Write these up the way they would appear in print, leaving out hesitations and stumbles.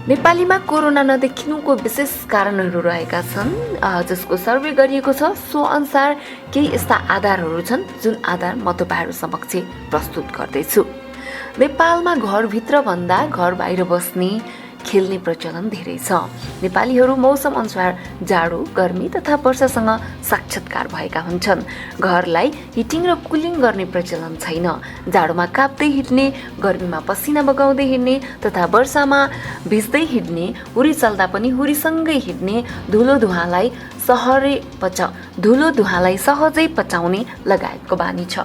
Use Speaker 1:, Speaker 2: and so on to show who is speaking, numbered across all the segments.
Speaker 1: नेपालीमा कोरोना नदेखिनुको विशेष कारणहरू रहेका छन् जसको सर्वे गरिएको छ। सो अनुसार केही यस्ता आधारहरू छन् जुन आधार म तपाईँहरू समक्ष प्रस्तुत गर्दैछु। नेपालमा घरभित्र भन्दा घर बाहिर बस्ने खेल्ने प्रचलन धेरै छ। नेपालीहरू मौसम अनुसार जाडो, गर्मी तथा वर्षासँग साक्षात्कार भएका हुन्छन्। घरलाई हिटिङ र कुलिङ गर्ने प्रचलन छैन। जाडोमा काप्दै हिँड्ने, गर्मीमा पसिना बगाउँदै हिँड्ने तथा वर्षामा भिज्दै हिँड्ने, हुरी चल्दा पनि हुरीसँगै हिँड्ने, धुलो धुवालाई सहजै पचाउने लगायतको बानी छ।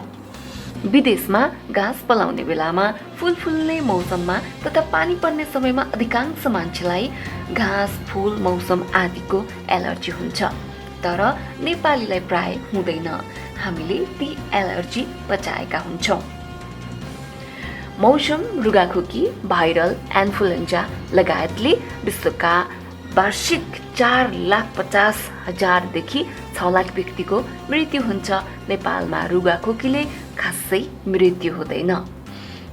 Speaker 1: विदेशमा घाँस पलाउने बेलामा, फुल फुल्ने मौसममा तथा पानी पर्ने समयमा अधिकांश मान्छेलाई घाँस, फुल, मौसम आदिको एलर्जी हुन्छ। तर नेपालीलाई प्राय हुँदैन। हामीले ती एलर्जी बचाएका हुन्छौँ। मौसम, रुगाखोकी, भाइरल इन्फ्लुएन्जा लगायतले विश्वका वार्षिक 4,50,000 देखि 6 लाख व्यक्तिको मृत्यु हुन्छ। नेपालमा रुगाखोकीले खासै मृत्यु हुँदैन।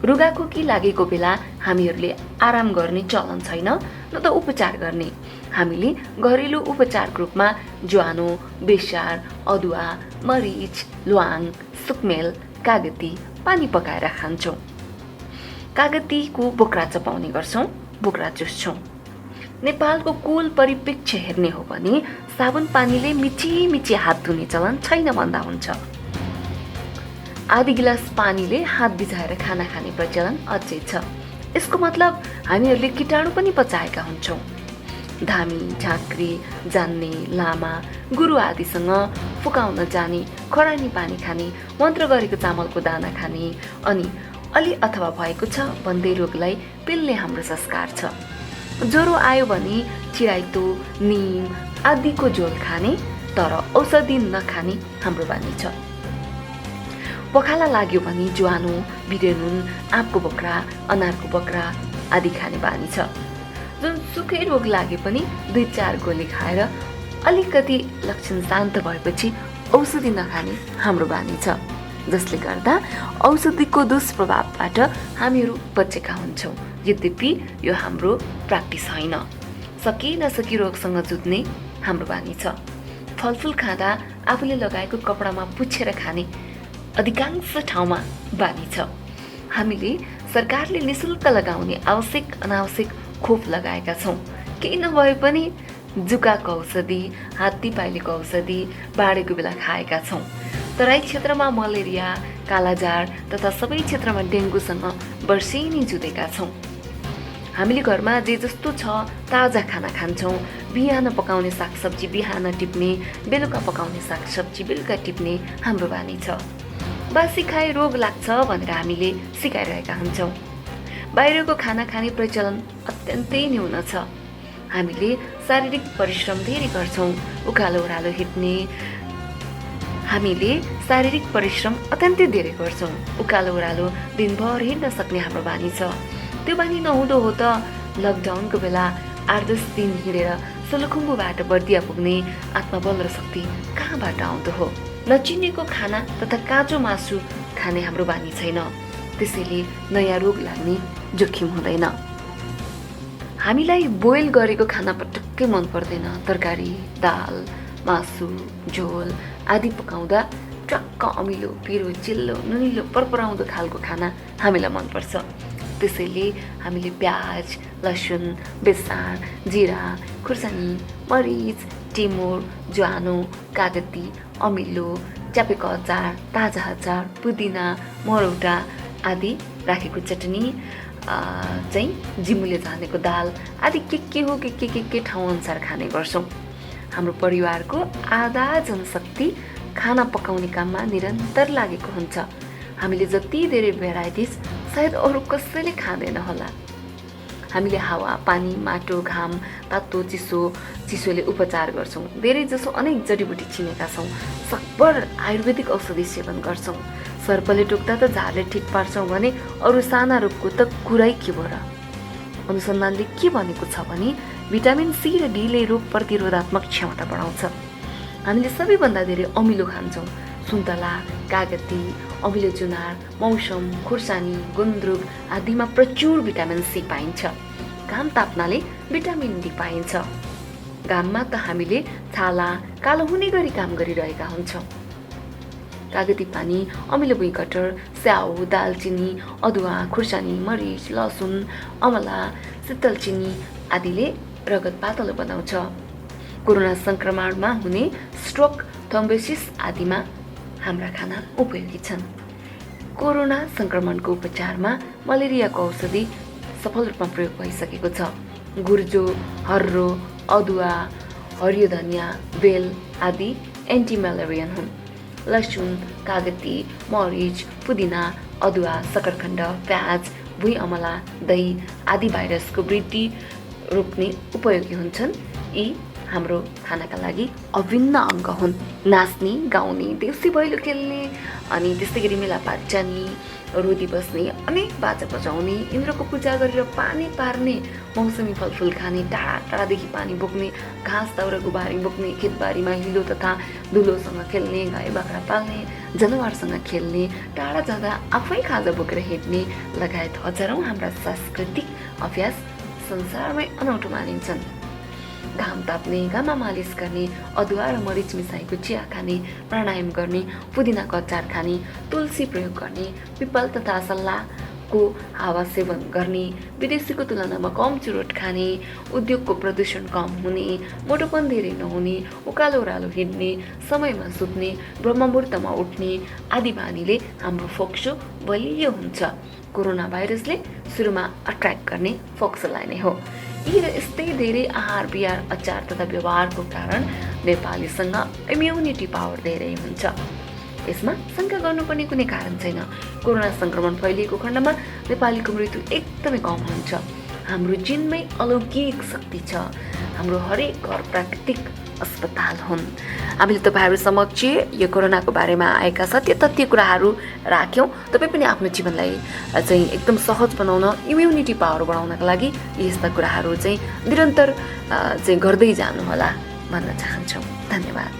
Speaker 1: रुगाखोकी लागेको बेला हामीहरूले आराम गर्ने चलन छैन, न त उपचार गर्ने। हामीले घरेलु उपचारको रूपमा ज्वानो, बेसार, अदुवा, मरिच, ल्वाङ, सुकमेल, कागती, पानी पकाएर खान्छौँ। कागतीको बोक्रा चपाउने गर्छौँ, बोक्रा चुस्छौँ। नेपालको कुल परिप्रेक्ष्य हेर्ने हो भने साबुन पानीले मिची हात धुने चलन छैन भन्दा हुन्छ। आधी गिलास पानीले हात भिजाएर खाना खाने प्रचलन अझै छ। यसको मतलब हामीहरूले कीटाणु पनि पचाएका हुन्छौँ। धामी, झाँक्री, जान्ने, लामा, गुरु आदिसँग फुकाउन जाने, खरानी पानी खाने, मन्त्र गरेको चामलको दाना खाने अनि अलि अथवा भएको छ भन्दै रोगलाई पिल्ने हाम्रो संस्कार छ। ज्वरो आयो भने चिराइतो, निम आदिको झोल खाने, तर औषधि नखाने हाम्रो बानी छ। पखाला लाग्यो भने ज्वानो, बिरेनुन, आँपको बोक्रा, अनारको बोक्रा आदि खाने बानी छ। जुन सुकै रोग लागे पनि 2-4 गोली खाएर अलिकति लक्षण शान्त भएपछि औषधि नखाने हाम्रो बानी छ। जसले गर्दा औषधिको दुष्प्रभावबाट हामीहरू बचेका हुन्छौँ। यद्यपि यो हाम्रो प्र्याक्टिस होइन। सकी नसकी रोगसँग जुझ्ने हाम्रो बानी छ। फलफुल खाँदा आफूले लगाएको कपडामा पुछेर खाने अधिकांश ठाउँमा बानी छ। हामीले सरकारले निशुल्क लगाउने आवश्यक अनावश्यक खोप लगाएका छौँ। केही नभए पनि जुकाको औषधि, हात्तीपाइलेको औषधि बाढेको बेला खाएका छौँ। तराई क्षेत्रमा मलेरिया, कालाजार तथा सबै क्षेत्रमा डेङ्गुसँग वर्षेनी जुधेका छौँ। हामीले घरमा जे जस्तो छ ताजा खाना खान्छौँ। बिहान पकाउने सागसब्जी बिहान टिप्ने, बेलुका पकाउने सागसब्जी बेलुका टिप्ने हाम्रो बानी छ। बासी खाए रोग लाग्छ भनेर हामीले सिकाइरहेका हुन्छौँ। बाहिरको खाना खाने प्रचलन अत्यन्तै न्यून छ। हामीले शारीरिक परिश्रम धेरै गर्छौँ। उकालो ओह्रालो हिँड्ने हामीले शारीरिक परिश्रम अत्यन्तै धेरै गर्छौँ। उकालो ओह्रालो दिनभर हिँड्न सक्ने हाम्रो बानी छ। त्यो बानी नहुँदो हो त लकडाउनको बेला 8-10 दिन हिँडेर सोलुखुम्बुबाट बर्दिया पुग्ने आत्मबल र शक्ति कहाँबाट आउँदो हो। नचिनेको खाना तथा काँचो मासु खाने हाम्रो बानी छैन। त्यसैले नयाँ रोग लाग्ने जोखिम हुँदैन। हामीलाई बोइल गरेको खाना पटक्कै मन पर्दैन। तरकारी, दाल, मासु, झोल आदि पकाउँदा टक्क अमिलो, पिरो, चिल्लो, नुनिलो, परपराउँदो खालको खाना हामीलाई मनपर्छ। त्यसैले हामीले प्याज, लसुन, बेसार, जिरा, खुर्सानी, मरिच, टिमुर, ज्वानो, कागती, अमिलो, च्यापेको अचार, ताजा अचार, पुदिना, मरौटा आदि राखेको चटनी चाहिँ जिम्मुले जानेको दाल आदि के हो के ठाउँ अनुसार खाने गर्छौँ। हाम्रो परिवारको आधा जनशक्ति खाना पकाउने काममा निरन्तर लागेको हुन्छ। हामीले जति धेरै भेराइटिज सायद अरू कसैले खाँदैन होला। हामीले हावा, पानी, माटो, घाम, तातो, चिसोले उपचार गर्छौँ। धेरै जसो अनेक जडीबुटी चिनेका छौँ। सकभर आयुर्वेदिक औषधि सेवन गर्छौँ। सर्पले टोक्दा त झारले ठिक पार्छौँ भने अरू साना रोगको त कुरै के भयो र। अनुसन्धानले के भनेको छ भने भिटामिन सी र डीले रोग प्रतिरोधात्मक क्षमता बढाउँछ। हामीले सबैभन्दा धेरै अमिलो खान्छौँ। सुन्तला, कागती, अमिलो जुनार, मौसम, खुर्सानी, गुन्द्रुक आदिमा प्रचुर भिटामिन सी पाइन्छ। घाम ताप्नाले भिटामिन डी पाइन्छ। घाममा त हामीले छाला कालो हुने गरी काम गरिरहेका हुन्छौँ। कागती पानी, अमिलो भुइँकटर, स्याउ, दालचिनी, अदुवा, खुर्सानी, मरिच, लसुन, अमला, शीतल चिनी आदिले रगत पातलो बनाउँछ। कोरोना सङ्क्रमणमा हुने स्ट्रोक, थ्रोम्बोसिस आदिमा हाम्रा खाना उपयोगी छन्। कोरोना सङ्क्रमणको उपचारमा मलेरियाको औषधि सफल रूपमा प्रयोग भइसकेको छ। गुर्जो, हर्रो, अदुवा, हरियो धनियाँ, बेल आदि एन्टिमलेरियन हुन्। लसुन, कागती, मरिच, पुदिना, अदुवा, सकरखण्ड, प्याज, भुइँ अमला, दही आदि भाइरसको वृद्धि रोक्ने उपयोगी हुन्छन्। यी हाम्रो खानाका लागि अभिन्न अङ्ग हुन्। नाच्ने, गाउने, देउसी भैलो खेल्ने, अनि त्यस्तै गरी मेलापात जाने, रोदी बस्ने, अनेक बाजा बजाउने, इन्द्रको पूजा गरेर पानी पार्ने, मौसमी फलफुल खाने, टाढा टाढादेखि पानी बोक्ने, घाँस दाउरा गुबारी बोक्ने, खेतबारीमा हिलो तथा धुलोसँग खेल्ने, गाई बाख्रा पाल्ने, जनावरसँग खेल्ने, टाढा जाँदा आफै खाजा बोकेर हिँड्ने लगायत हजारौँ हाम्रा सांस्कृतिक अभ्यास संसारमै अनौठो मानिन्छन्। घाम ताप्ने, घाममा मालिस गर्ने, अदुवा र मरिच मिसाएको चिया खाने, प्राणायाम गर्ने, पुदिनाको अचार खाने, तुलसी प्रयोग गर्ने, पिपल तथा सल्लाहको हावा सेवन गर्ने, विदेशीको तुलनामा कम चुरोट खाने, उद्योगको प्रदूषण कम हुने, मोटोपन धेरै नहुने, उकालो ओह्रालो हिँड्ने, समयमा सुत्ने, ब्रह्ममुहूर्तमा उठ्ने आदि बानीले हाम्रो फोक्सो बलियो हुन्छ। कोरोना भाइरसले सुरुमा अट्र्याक्ट गर्ने फोक्सोलाई नै हो। यी र यस्तै धेरै आहार विहार अचार तथा व्यवहारको कारण नेपालीसँग इम्युनिटी पावर धेरै हुन्छ। यसमा शङ्का गर्नुपर्ने कुनै कारण छैन। कोरोना सङ्क्रमण फैलिएको खण्डमा नेपालीको मृत्यु एकदमै कम हुन्छ। हाम्रो जिनमै अलौकिक शक्ति छ। हाम्रो हरेक घर प्राकृतिक अस्पताल हुन्। हामीले तपाईँहरू समक्ष यो कोरोनाको बारेमा आएका सत्य तथ्य कुराहरू राख्यौँ। तपाईँ पनि आफ्नो जीवनलाई चाहिँ एकदम सहज बनाउन, इम्युनिटी पावर बढाउनका लागि यस्ता कुराहरू चाहिँ निरन्तर चाहिँ गर्दै जानुहोला भन्न चाहन्छौँ। धन्यवाद।